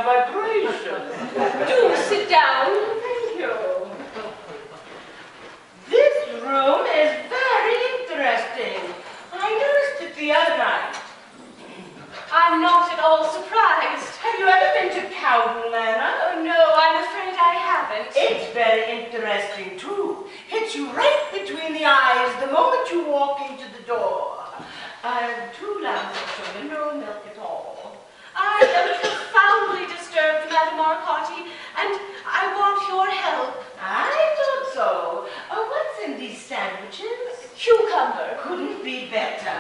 my vibration. Do sit down. Thank you. This room is very interesting. I noticed it the other night. I'm not at all surprised. Have you ever been to Cowden Manor? Oh, no, I'm afraid I haven't. It's very interesting, too. Hits you right between the eyes the moment you walk into the door. I have 2 lamps of sugar, no milk at all. I am profoundly disturbed, Madame Arcotti, and I want your help. I thought so. Oh, what's in these sandwiches? Cucumber. Couldn't be better.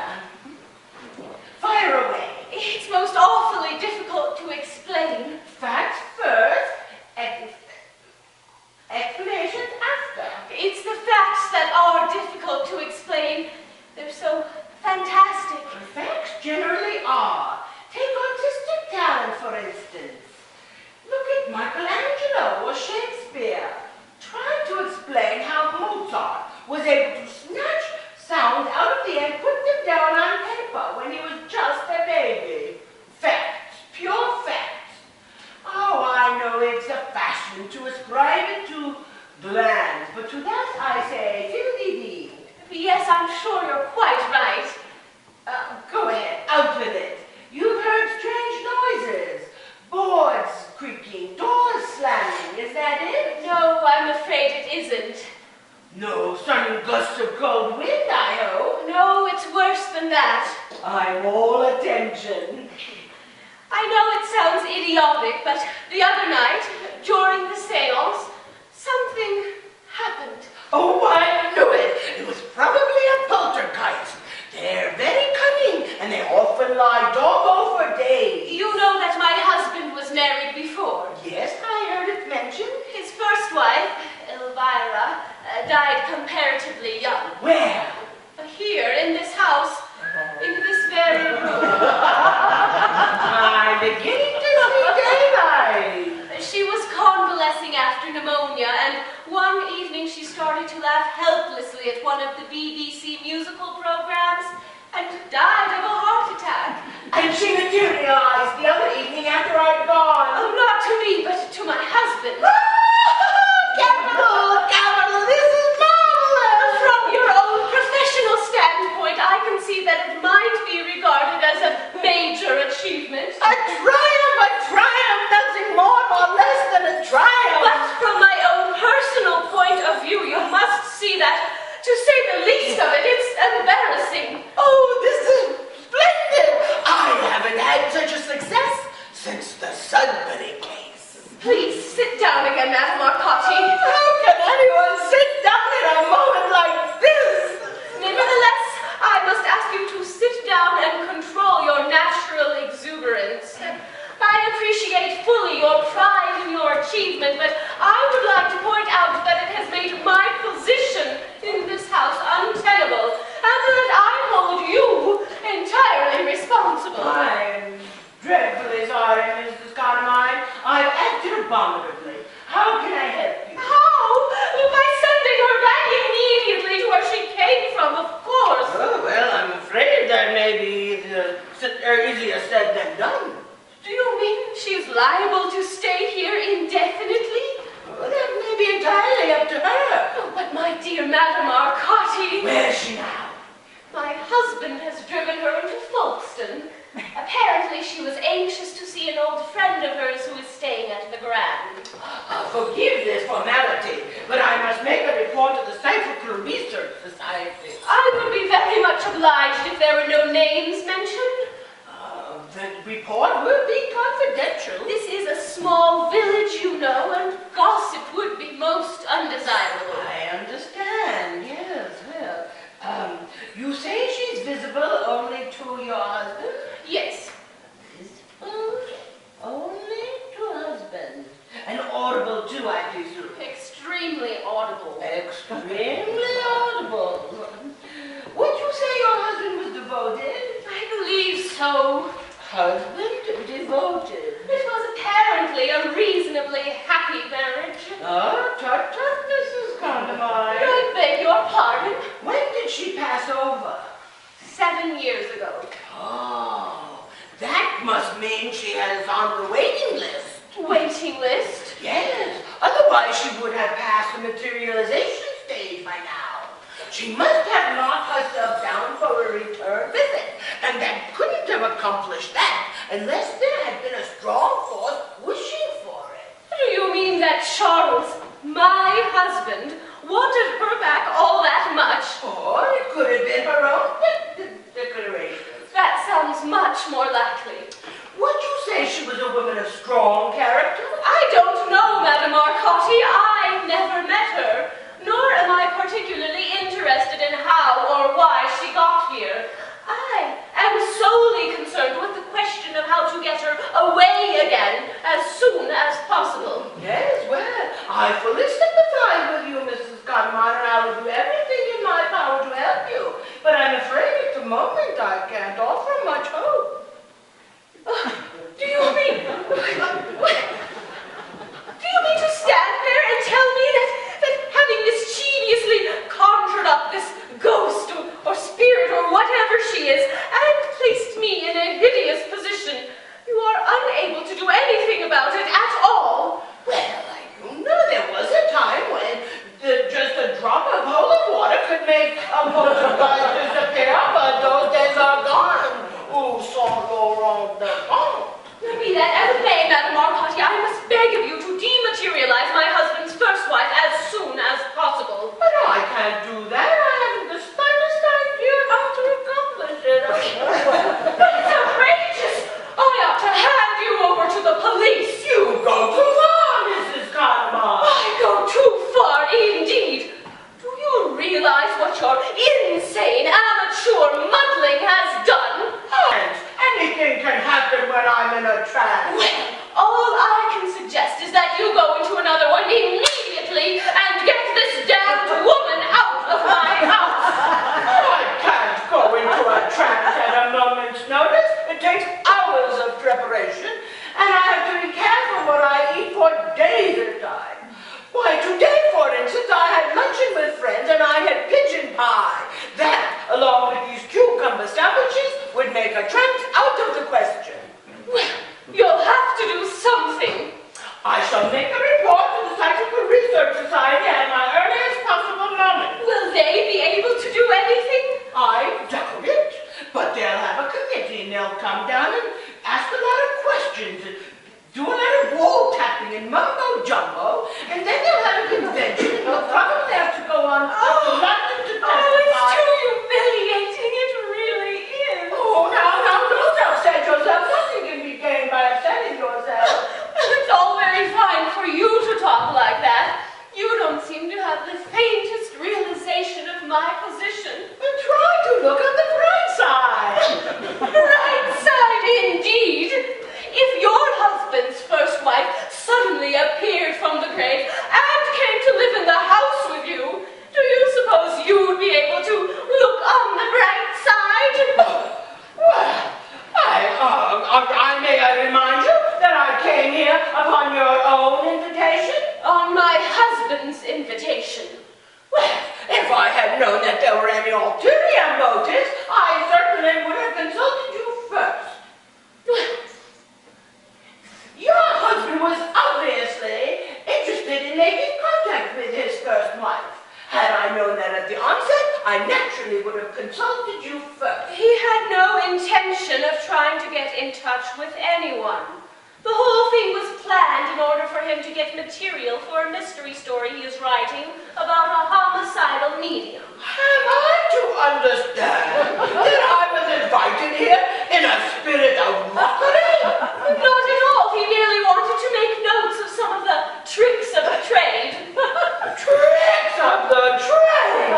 Fire away. It's most awfully difficult to explain. Facts first, explanations after. It's the facts that are difficult to explain. They're so fantastic. Facts generally are. Take artistic talent, for instance. Look at Michelangelo or Shakespeare. Try to explain how Mozart was able to snatch sounds out of the air and put them down on paper when he was just a baby. Facts, pure facts. Oh, I know it's a fashion to ascribe it to glands, but to that I say, fiddly-dee. Yes, I'm sure you're quite right. Go ahead, out with it. You've heard strange noises. Boards creaking, doors slamming. Is that it? No, I'm afraid it isn't. No sudden gusts of cold wind, I hope. No, it's worse than that. I'm all attention. I know it sounds idiotic, but the other night, during the seance, something happened. Oh, I knew it. It was probably a poltergeist. They're very cunning, and they often lie doggo for days. You know that my husband was married before. Yes, I heard it mentioned. His first wife, Elvira, died comparatively young. Where? Here, in this house, in this very room. I'm beginning to see daylight. She was convalescing after pneumonia, and one evening she started to laugh helplessly at one of the BBC musical programs and died of a heart attack. And she materialized the other evening after I'd gone. Oh, not to me, but to my husband. Capital, capital, this is marvelous. From your own professional standpoint, I can see that it might be regarded as a major achievement. A triumph, nothing more nor less than a triumph. But from my own personal point of view, you must see that, to say the least of it, it's embarrassing. Oh, this is splendid. I haven't had such a success since the Sudbury case. Please sit down again, Madame Arcotti. How can anyone sit down at a moment like this? Nevertheless, I must ask you to sit down and control your natural exuberance. I appreciate fully your pride in your achievement, but I would like to point out that it has made my position in this house untenable, and that I hold you entirely responsible. I'm dreadfully sorry, Mrs. Carmine. I've acted abominably. How can I help you? How? By sending her back immediately to where she came from, of course. Oh, well, I'm afraid that may be easier said than done. Do you mean she's liable to stay here indefinitely? Well, that may be entirely up to her. Oh, but my dear Madame Arcotti... Where is she now? My husband has driven her into Folkestone. Apparently she was anxious to see an old friend of hers who is staying at the Grand. Forgive this formality, but I must make a report to the Psychical Research Society. I would be very much obliged if there were no names mentioned. The report will be confidential. This is a small village, you know, and gossip would be most undesirable. I understand, yes, well. You say she's visible only to your husband? Yes. Visible only to husband. And audible too, I presume. Extremely audible. Extremely audible. Would you say your husband was devoted? I believe so. Husband devoted. It was apparently a reasonably happy marriage. Oh, tut, Mrs. Condamine. I beg your pardon. When did she pass over? 7 years ago. Oh, that must mean she has on the waiting list. Waiting list? Yes, otherwise she would have passed the materialization stage by now. She must have knocked herself down for a return visit, and that couldn't have accomplished that unless there had been a strong force pushing for it. Do you mean that Charles, my husband, wanted her back all that much? Or it could have been her own declaration. That sounds much more likely. Would you say she was a woman of strong character? I don't know, Madame Arcotti. I never met her, nor am I particularly interested in how or why she got here. I am solely concerned with the question of how to get her away again as soon as possible. Yes, well, I fully sympathize with you, Mrs. Conmon, and I will do everything in my power to help you. But I'm afraid at the moment I can't offer much hope. Do you mean to stand there and tell me that having mischievously conjured up this ghost or spirit or whatever she is and placed me in a hideous position, you are unable to do anything about it at all? Well, you know there was a time when just a drop of holy water could make a poltergeist disappear, but those days are gone. Où sont Laurent de Pont? Be that as it may, Madame Arcotti, I must beg of you to dematerialize my husband's first wife as soon as possible. But I can't do that. I haven't the slightest idea how to accomplish it. It's outrageous! I ought to hand you over to the police. You go too far, Mrs. Conmon. I go too far indeed. Do you realize what your insane, amateur muddling has done? Anything can happen when I'm in a trance. Well, all I can suggest is that you go into another one immediately and get this damned woman out of my house. I can't go into a trance at a moment's notice. It takes hours of preparation, and I have to be careful what I eat for days at a time. Why, today, for instance, I had luncheon with friends, and I had pigeon pie. That, along with these cucumber sandwiches, would make a trance out of the question. Well, you'll have to do something. I shall make a report to the Psychical Research Society at my earliest possible moment. Will they be able to do anything? I doubt it. But they'll have a committee, and they'll come down and ask a lot of questions, and do a lot of wall tapping and mumbo-jumbo, and then they'll have a convention, and they'll probably have to go on up to London to testify. Oh, it's too humiliating. It really is. Oh, now, don't upset yourself. Nothing can be gained by upsetting yourself. It's all very fine for you to talk like that. You don't seem to have the faintest realization of my position. But try to look on the bright side. Bright side, indeed. If your husband's first wife suddenly appeared from the grave and came to live in the house with you, do you suppose you would be able to look on the bright side? Well, I may I remind you that I came here upon your own invitation? On my husband's invitation. Well, if I had known that there were any ulterior motives, I certainly would have consulted you first. Your husband was obviously interested in making contact with his first wife. Had I known that at the onset, I naturally would have consulted you first. He had no intention of trying to get in touch with anyone. The whole thing was planned in order for him to get material for a mystery story he is writing about a homicidal medium. Am I to understand that I was invited here in a spirit of mockery? Not at all. He merely wanted to make notes of some of the tricks of the trade. Tricks of the trade?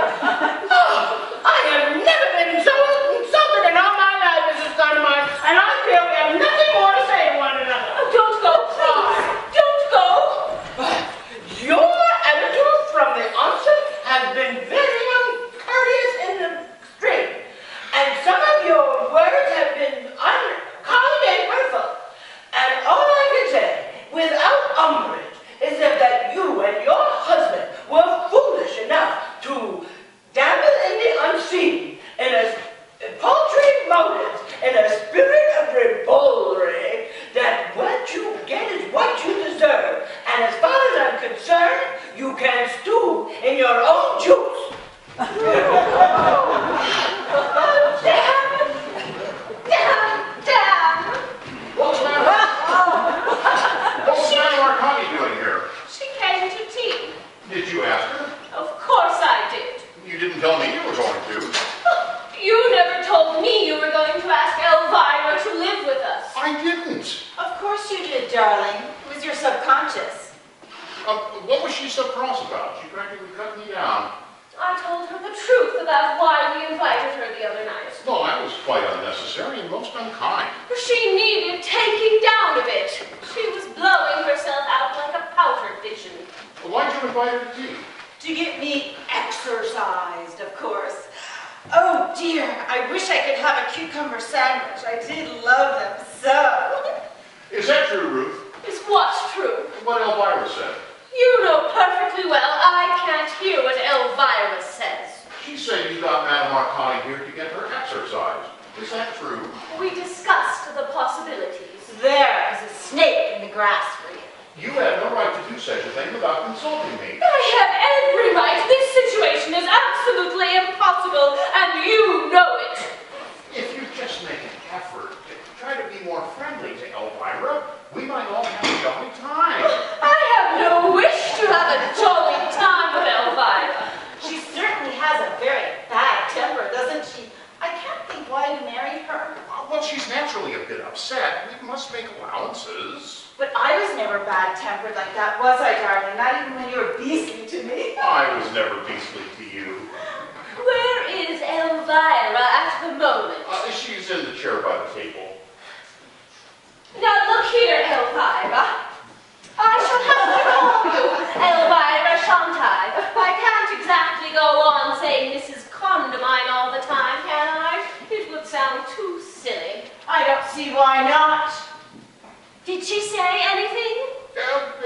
Oh, I have never been so insulted in all my life, Mrs. Conmon, and I feel we have nothing more to say to one another. Oh, don't go, please. Don't go. Your attitude from the onset has been very uncourteous in the extreme, and some of your words have been unkind and hurtful. And all I can say You can stew in your own juice. Damn! What's the matter? What's the matter, Marconi doing here? She came to tea. Did you ask her? Of course I did. You didn't tell me you were going to. You never told me you were going to ask Elvira to live with us. I didn't. Of course you did, darling. It was your subconscious. What was she so cross about? She practically cut me down. I told her the truth about why we invited her the other night. Well, that was quite unnecessary and most unkind. She needed taking down a bit. She was blowing herself out like a powder pigeon. Well, why'd you invite her to tea? To get me exercised, of course. Oh dear, I wish I could have a cucumber sandwich. I did love them so. Is that true, Ruth? Is what's true? What Elvira said. You know perfectly well I can't hear what Elvira says. She said you got Madame Marconi here to get her exercised. Is that true? We discussed the possibilities. There is a snake in the grass for you. You had no right to do such a thing without consulting me. I have every right. This situation is absolutely impossible, and you know it. If you just make an effort to try to be more friendly to Elvira, we might all have a jolly time. I have no wish to have a jolly time with Elvira. She certainly has a very bad temper, doesn't she? I can't think why you married her. Well, she's naturally a bit upset. We must make allowances. But I was never bad-tempered like that, was I, darling? Not even when you were beastly to me. I was never beastly to you. Where is Elvira at the moment? She's in the chair by the table. Now look here, Elvira. I shall have to call you Elvira, shan't I? I can't exactly go on saying Mrs. Condamine all the time, can I? It would sound too silly. I don't see why not. Did she say anything?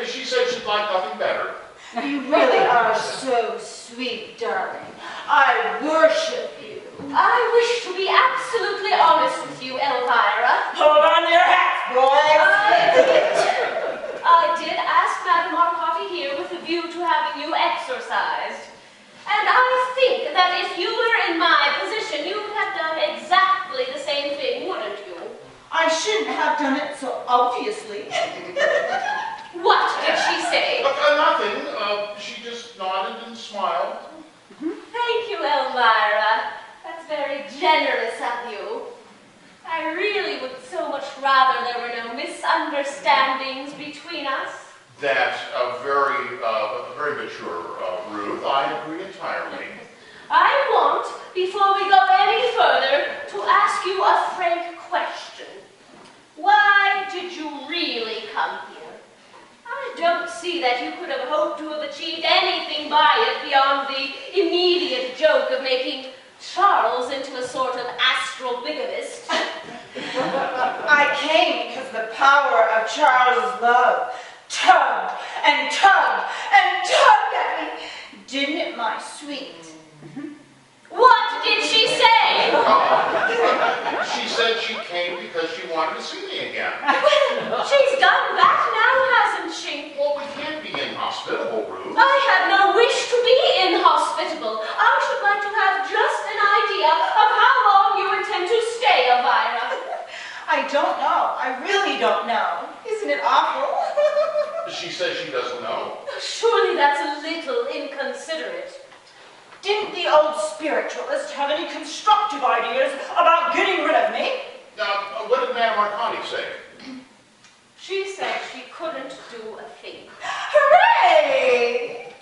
She said she'd like nothing better. You really are so sweet, darling. I worship you. I wish to be absolutely honest with you, Elvira. Hold on to your hats, boys. I did ask Madame Marcotte here with a view to having you exorcised. And I think that if you were in my position, you would have done exactly the same thing, wouldn't you? I shouldn't have done it so obviously. What did she say? Nothing. She just nodded and smiled. Thank you, Elvira. That's very generous of you. I really would so much rather there were no misunderstandings between us. That's very mature, Ruth. I agree entirely. I want, before we go any further, to ask you a frank question. Why did you really come here? I don't see that you could have hoped to have achieved anything by it beyond the immediate joke of making Charles into a sort of astral bigamist. I came because the power of Charles' love tugged and tugged and tugged at me. Didn't it, my sweet? What did she say? She said she came because she wanted to see me again. Well, she's done that now, hasn't she? Well, we can't be inhospitable, Ruth. I have no wish to be inhospitable. I should like to have just an idea of how long you intend to stay, Elvira. I don't know. I really don't know. Isn't it awful? She says she doesn't know. Surely that's a little inconsiderate. Didn't the old spiritualist have any constructive ideas about getting rid of me? What did Madame Marconi say? She said she couldn't do a thing. Hooray!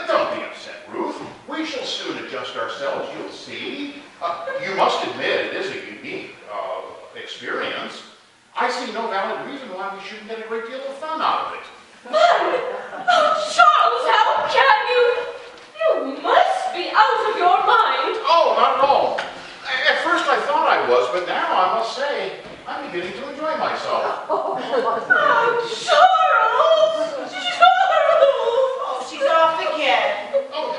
Don't be upset, Ruth. We shall soon adjust ourselves, you'll see. You must admit it is a unique experience. I see no valid reason why we shouldn't get a great deal of fun out of it. Fun? Oh, Charles, how can you? You must be out of your mind. Oh, not at all. At first I thought I was, but now I must say I'm beginning to enjoy myself. Oh, Charles! Charles! Oh, she's off again. Oh,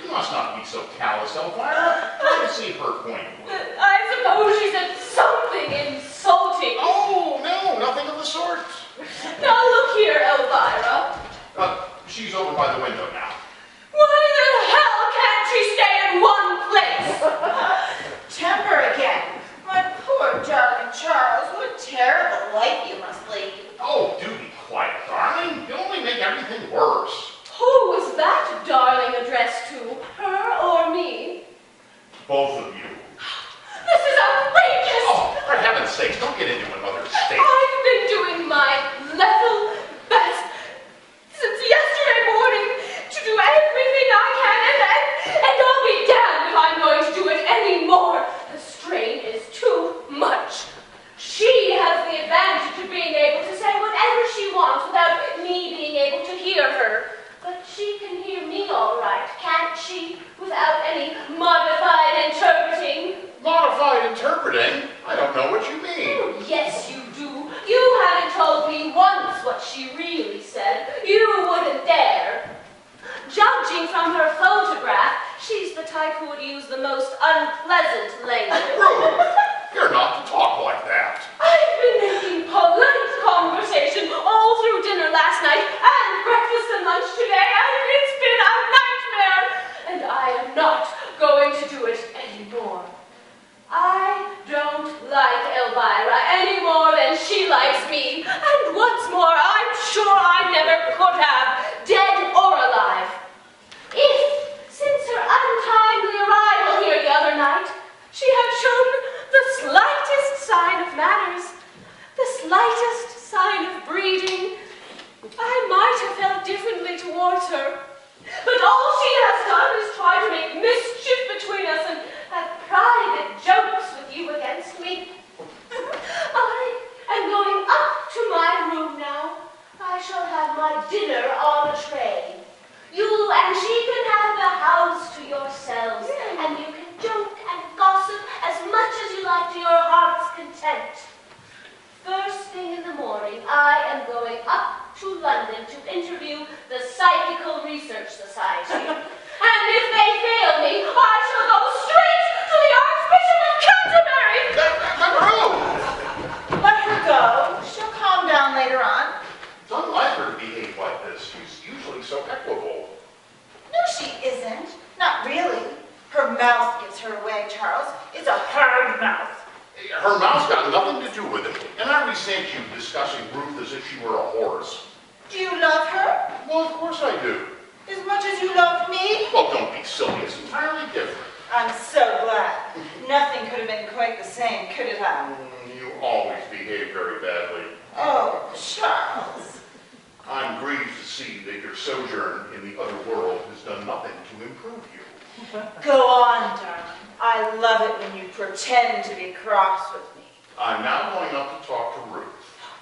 you must not be so callous, Elvira. Try to see her point of view. I suppose she said something insulting. Oh, no, nothing of the sort. Now look here, Elvira. She's over by by the window now. Why the hell can't she stay in one place? Temper again. My poor darling Charles, what a terrible life you must lead. Oh, do be quiet, darling. You'll only make everything worse. Who was that darling addressed to? Her or me? Both of you. This is outrageous! Oh, for heaven's sakes, don't get into another state. I've been doing my level best since yesterday morning to do everything I can, and I'll be damned if I'm going to do it anymore. The strain is too much. She has the advantage of being able to say whatever she wants without me being able to hear her. But she can hear me all right, can't she? Without any modified interpreting. Modified interpreting? I don't know what you mean. Oh, yes, you do. You haven't told me once what she really said. You wouldn't dare. Judging from her photograph, she's the type who would use the most unpleasant language. Ruth, you're not to talk like that. I've been making polite conversation all through dinner last night and breakfast and lunch today, and it's been a nightmare. And I am not going to do it anymore. I don't like Elvira any more than she likes me. And what's more, I'm sure I never could have, dead or alive. If, since her untimely arrival here the other night, she had shown the slightest sign of manners, the slightest sign of breeding, I might have felt differently towards her. But all she has done is try to make mischief between us and have private jokes with you against me. I am going up to my room now. I shall have my dinner on a tray. You and she can have the house to yourselves, and you can joke and gossip as much as you like to your heart's content. First thing in the morning, I am going up to London to interview the Psychical Research Society. And if they fail me, I shall go straight to the Archbishop of Canterbury! Let her go. She'll calm down later on. It's unlike her to behave like this. She's usually so equable. No, she isn't. Not really. Her mouth gives her away, Charles. It's a hard mouth. Her mouth's got nothing to do with it. And I resent you discussing Ruth as if she were a horse. Do you love her? Well, of course I do. As much as you love me? Well, don't be silly. It's entirely different. I'm so glad. Nothing could have been quite the same, could it have? You always behave very badly. Oh, Charles. I'm grieved to see that your sojourn in the other world has done nothing to improve you. Go on, darling. I love it when you pretend to be cross with me. I'm now going up to talk to Ruth.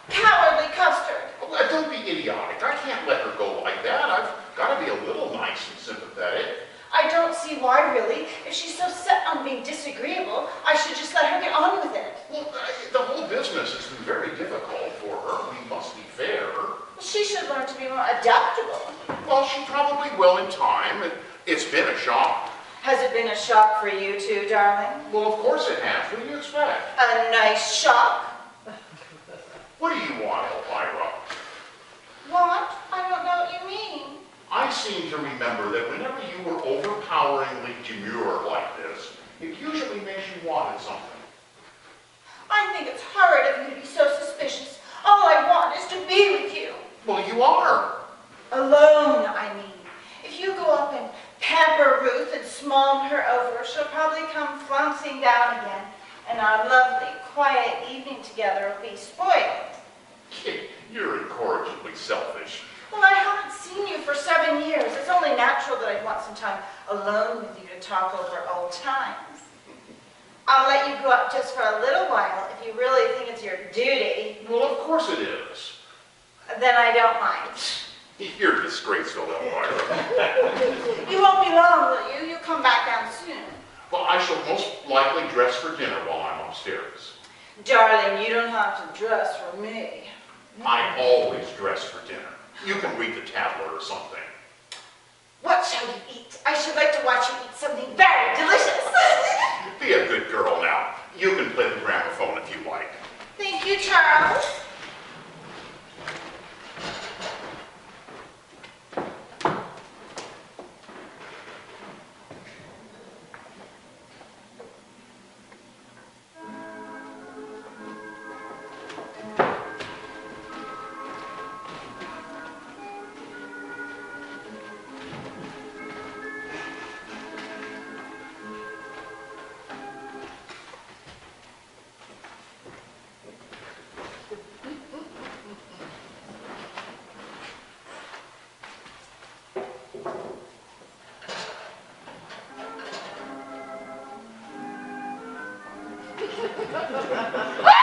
Cowardly custard. Oh, don't be idiotic. I can't let her go like that. I've got to be a little nice and sympathetic. I don't see why, really. If she's so set on being disagreeable, I should just let her get on with it. Well, the whole business has been very difficult for her. We must be fair. She should learn to be more adaptable. Well, she probably will in time. It's been a shock. Has it been a shock for you too, darling? Well, of course it has. What do you expect? A nice shock? What do you want, Elvira? What? I don't know what you mean. I seem to remember that whenever you were overpoweringly demure like this, it usually makes you wanted something. I think it's horrid of you to be so suspicious. All I want is to be with you. Well, you are. Alone, I mean. If you go up and pamper Ruth and small her over, she'll probably come flouncing down again, and our lovely, quiet evening together will be spoiled. You're incorrigibly selfish. Well, I haven't seen you for 7 years. It's only natural that I'd want some time alone with you to talk over old times. I'll let you go up just for a little while if you really think it's your duty. Well, of course it is. Then I don't mind. You're disgraceful, Elvira. You won't be long, will you? You'll come back down soon. Well, I shall most likely dress for dinner while I'm upstairs. Darling, you don't have to dress for me. I always dress for dinner. You can read the tablet or something. What shall you eat? I should like to watch you eat something very delicious. Be a good girl now. You can play the gramophone if you like. Thank you, Charles. Ah!